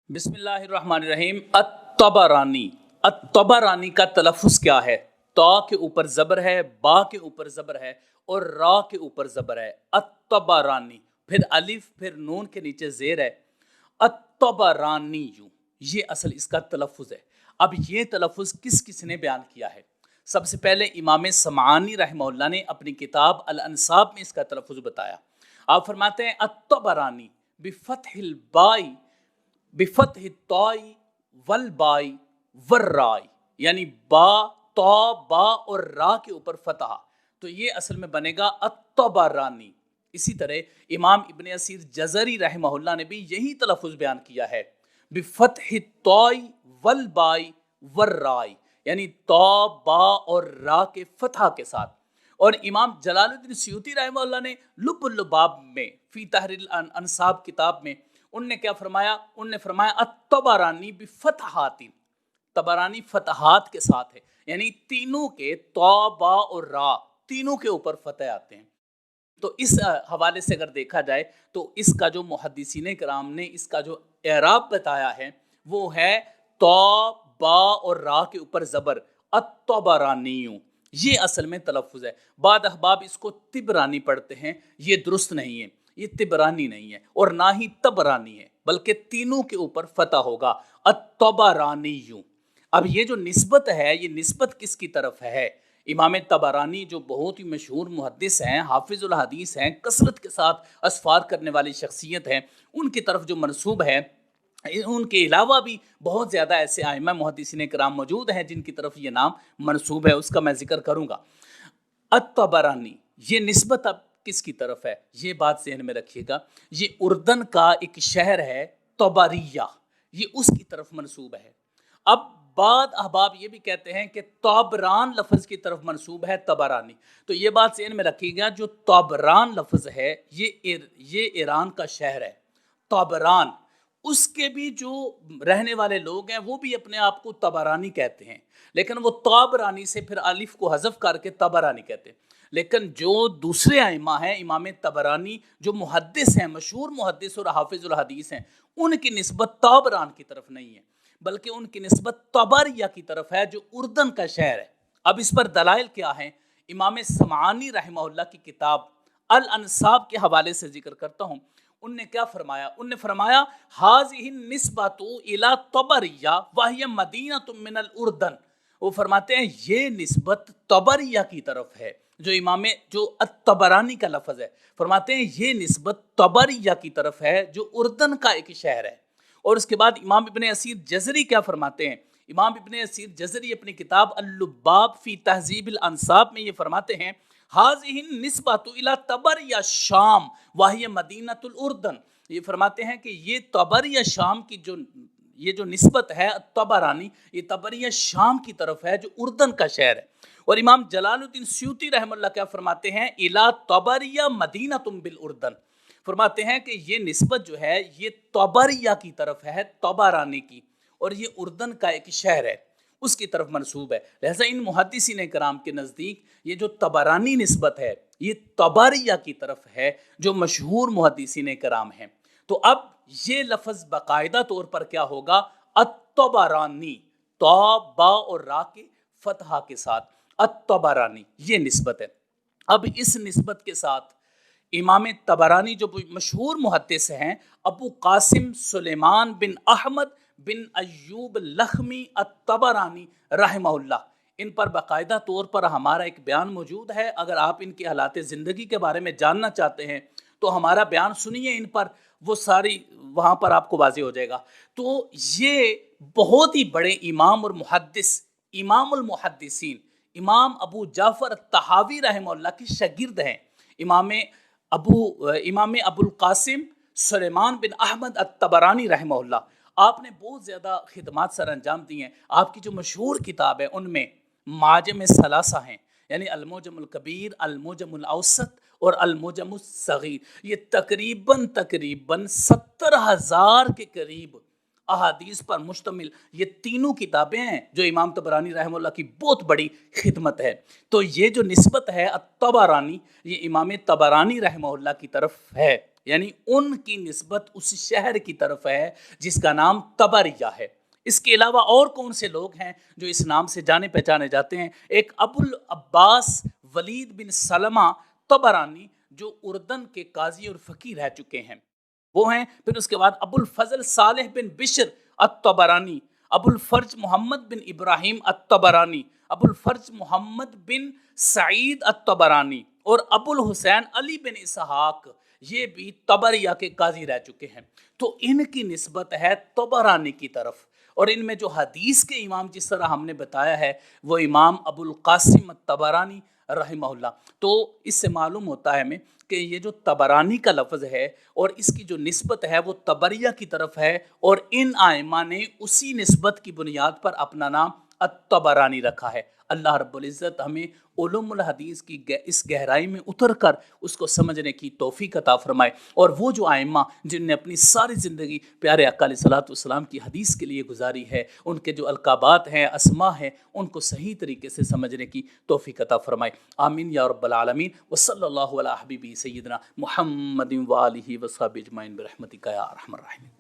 بسم اللہ الرحمن الرحیم۔ الطبرانی کا تلفظ کیا ہے؟ تا کے اوپر زبر ہے، با کے اوپر زبر ہے اور را کے اوپر زبر ہے۔ الطبرانی، پھر الف، پھر نون کے نیچے زیر ہے۔ الطبرانی، یہ اصل اس کا تلفظ ہے۔ اب یہ تلفظ کس نے بیان کیا ہے؟ سب سے پہلے امام سمعانی رحمہ اللہ نے اپنی کتاب الانساب میں اس کا تلفظ بتایا۔ آپ فرماتے ہیں الطبرانی بفتح البائی، بفتح الطائی والبائی والرائی، یعنی با، تا، با اور را کے اوپر فتح، تو یہ اصل میں بنے گا الطبرانی۔ اسی طرح امام ابن اسیر جزری رحمہ اللہ نے بھی یہی تلفظ بیان کیا ہے، بفتح الطائی والبائی والرائی، یعنی تا، با اور را کے فتح کے ساتھ۔ اور امام جلال الدین سیوطی رحمہ اللہ نے لب اللباب میں فی تحریر الانساب کتاب میں ان نے کیا فرمایا؟ ان نے فرمایا الطبرانی بفتحات، طبرانی فتحات کے ساتھ ہے، یعنی تینوں کے تا، با اور را تینوں کے اوپر فتح آتے ہیں۔ تو اس حوالے سے اگر دیکھا جائے تو اس کا جو محدثین کرام نے اس کا جو اعراب بتایا ہے وہ ہے تا، با اور را کے اوپر زبر، الطبرانی، یہ اصل میں تلفظ ہے۔ بعض احباب اس کو طبرانی پڑھتے ہیں، یہ درست نہیں ہے، یہ طبرانی نہیں ہے اور نہ ہی طبرانی ہے، بلکہ تینوں کے اوپر فتح ہوگا، الطبرانی۔ اب یہ جو نسبت ہے، یہ نسبت کس کی طرف ہے؟ امام طبرانی جو بہت ہی مشہور محدث ہیں، حافظ الحدیث ہیں، کثرت کے ساتھ اسفار کرنے والی شخصیت ہیں، ان کی طرف جو منسوب ہے، ان کے علاوہ بھی بہت زیادہ ایسے ائمہ محدثین کرام موجود ہیں جن کی طرف یہ نام منسوب ہے، اس کا میں ذکر کروں گا۔ الطبرانی، یہ نسبت اب کس کی طرف ہے؟ یہ بات ذہن میں رکھیے گا، یہ اردن کا ایک شہر ہے طبریہ، یہ اس کی طرف منسوب ہے۔ اب بعض احباب یہ بھی کہتے ہیں کہ طابران لفظ کی طرف منسوب ہے طبرانی، تو یہ بات ذہن میں رکھیے گا، جو طابران لفظ ہے یہ ایران کا شہر ہے۔ طابران، اس کے بھی جو رہنے والے لوگ ہیں وہ بھی اپنے آپ کو طبرانی کہتے ہیں، لیکن وہ طابرانی سے پھر الف کو حذف کر کے طبرانی کہتے ہیں۔ لیکن جو دوسرے ائمہ ہیں، امام طبرانی جو محدث ہیں، مشہور محدث اور حافظ الحدیث ہیں، ان کی نسبت طابران کی طرف نہیں ہے، بلکہ ان کی نسبت طبریہ کی طرف ہے جو اردن کا شہر ہے۔ اب اس پر دلائل کیا ہیں؟ امام سمعانی رحمہ اللہ کی کتاب الانساب کے حوالے سے ذکر کرتا ہوں۔ ان نے کیا فرمایا؟ ان نے فرمایا ھذہ النسبۃ الی طبریہ وہی مدینۃ من الاردن۔ وہ فرماتے ہیں یہ نسبت طبریہ کی طرف ہے، جو الطبرانی کا لفظ ہے، فرماتے ہیں یہ نسبت طبریہ کی طرف ہے جو اردن کا ایک شہر ہے۔ اور اس کے بعد امام ابن اسیر جزری کیا فرماتے ہیں؟ امام ابن اسیر جزری اپنی کتاب اللباب فی تہذیب الانساب میں یہ فرماتے ہیں ھذہ النسبۃ الی طبریہ شام وہی مدینۃ الاردن۔ یہ فرماتے ہیں کہ یہ طبریہ شام کی یہ جو نسبت ہے طبرانی، یہ طبریہ شام کی طرف ہے جو اردن کا شہر ہے۔ اور امام جلال الدین سیوطی رحمہ اللہ کیا فرماتے ہیں؟ الی طبریہ مدینۃ بالاردن، فرماتے ہیں کہ یہ نسبت جو ہے یہ طبریہ کی طرف ہے، طبرانی کی، اور یہ اردن کا ایک شہر ہے، اس کی طرف منسوب ہے۔ لہذا ان محدثین کرام کے نزدیک یہ جو طبرانی نسبت ہے یہ طبریہ کی طرف ہے جو مشہور محدثین کرام ہیں۔ تو اب یہ لفظ باقاعدہ طور پر کیا ہوگا؟ الطبرانی، تا، با اور را کے فتحہ کے ساتھ، الطبرانی، یہ نسبت ہے۔ اب اس نسبت کے ساتھ امام طبرانی جو مشہور محدث ہیں، ابو قاسم سلیمان بن احمد بن ایوب لخمی الطبرانی رحمہ اللہ، ان پر باقاعدہ طور پر ہمارا ایک بیان موجود ہے۔ اگر آپ ان کی حالات زندگی کے بارے میں جاننا چاہتے ہیں تو ہمارا بیان سنیے ان پر، وہ ساری وہاں پر آپ کو واضح ہو جائے گا۔ تو یہ بہت ہی بڑے امام اور محدث، امام المحدثین، امام ابو جعفر الطحاوی رحمہ اللہ کے شاگرد ہیں، امام ابو القاسم سلیمان بن احمد الطبرانی رحمہ اللہ۔ آپ نے بہت زیادہ خدمات سر انجام دی ہیں۔ آپ کی جو مشہور کتاب ہے ان میں معاجم ثلاثہ ہیں، یعنی المعجم الکبیر، المعجم الاوسط اور المعجم الصغیر، یہ تقریباً 70,000 کے قریب احادیث پر مشتمل یہ تینوں کتابیں ہیں جو امام طبرانی رحمہ اللہ کی بہت بڑی خدمت ہے۔ تو یہ جو نسبت ہے الطبرانی، یہ امام طبرانی رحمہ اللہ کی طرف ہے۔ یعنی ان کی نسبت اس شہر کی طرف ہے جس کا نام طبریہ ہے۔ اس کے علاوہ اور کون سے لوگ ہیں جو اس نام سے جانے پہچانے جاتے ہیں؟ ایک ابو العباس ولید بن سلمہ طبرانی جو اردن کے قاضی اور فقیہ رہ چکے ہیں، وہ ہیں۔ پھر اس کے بعد ابو الفضل صالح بن بشر الطبرانی، ابو الفرج محمد بن ابراہیم الطبرانی، ابو الفرج محمد بن سعید الطبرانی اور ابو الحسین علی بن اسحاق، یہ بھی طبریہ کے قاضی رہ چکے ہیں۔ تو ان کی نسبت ہے طبرانی کی طرف، اور ان میں جو حدیث کے امام جس طرح ہم نے بتایا ہے وہ امام ابو القاسم الطبرانی رحمہ اللہ۔ تو اس سے معلوم ہوتا ہے ہمیں کہ یہ جو طبرانی کا لفظ ہے اور اس کی جو نسبت ہے وہ طبریہ کی طرف ہے، اور ان ائمہ نے اسی نسبت کی بنیاد پر اپنا نام الطبرانی رکھا ہے۔ اللہ رب العزت ہمیں علوم الحدیث کی اس گہرائی میں اتر کر اس کو سمجھنے کی توفیق عطا فرمائے، اور وہ جو ائمہ جن نے اپنی ساری زندگی پیارے آقا علیہ الصلوۃ والسلام کی حدیث کے لیے گزاری ہے، ان کے جو القابات ہیں، اسماء ہیں، ان کو صحیح طریقے سے سمجھنے کی توفیق عطا فرمائے۔ آمین یا رب العالمین۔ وصلی اللہ علی حبیبی سیدنا محمد وآلہ وصحبہ اجمعین برحمتک یا ارحم الراحمین۔